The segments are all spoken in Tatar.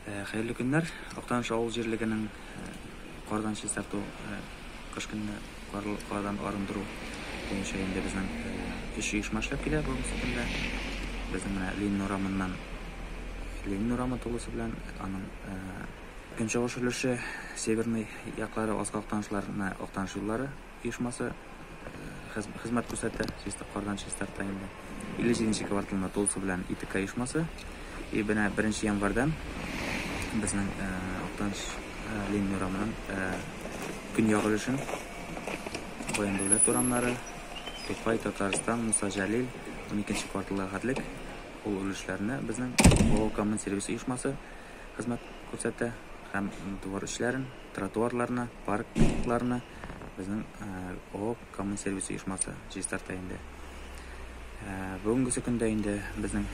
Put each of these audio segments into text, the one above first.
Hayırlı günler. Oktanish Ауыл жерлігінің қардан тарту қыш күні қардан арындыру бойынша енді біздің үш ұйышма эшләп килә бүгенге көндә. Безнең менә Ленин урамы тулысы белән аның көнчыгыш өлеше северный яклары аска Октанышларына Октаныш юллары оешмасы хезмәт күрсәтә. Кардан чистарта инде 57-нче кварталында тулысы белән ИТК оешмасы. И менә 1 январьдан безнең Октаныш Ленин урамының көньяк өлешен Баян дәүләт урамнары, Тукай, Татарстан, Муса Җәлил 12-нче кварталга хәтлек ул өлешләрне безнең ООО Коммун сервис оешмасы хезмәт күрсәтә һәм двор эшләрен, тротуарларны, паркларны безнең ООО Коммун сервис оешмасы чистарта инде. Бүгенге көндә инде безнең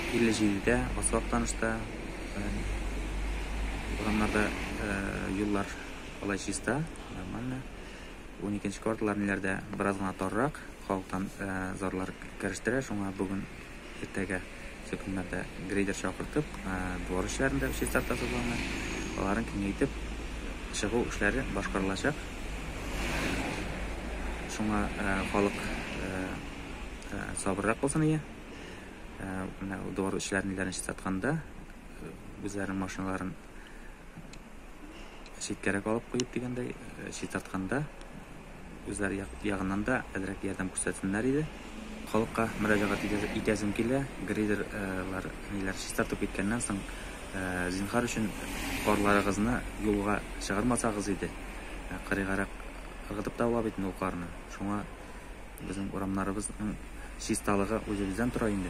57-дә Аска Октанышта урамнарда юллар алай чиста, нормально. 12-нче кварталларда бераз гына таррак, халыктан зарлар керештерә, шуңа бүген иртәгә көннәрдә грейдер чакыртып, двор эшләрендә чистартасы булган. Аларын киңәйтеп чыгу эшләре башкарылачак. Шуңа халык сабыррак булсын ие. Менә двор эшләрен чистартканда үзләренең машиналарын читкәрәк алып куеп дигәндәй чистартканда үзләре ягыннан да әзрәк ярдәм күрсәтсеннәр иде. Халыкка мөрәҗәгать итәсем килә. Грейдерлар чистартып киткәннән соң зинһар өчен карларыгызны юлга чыгармасагыз иде. Кырыгарак ыргытып та була бит ул карны. Шуңа безнең урамнарыбызның чисталыгы үзебездән тора инде.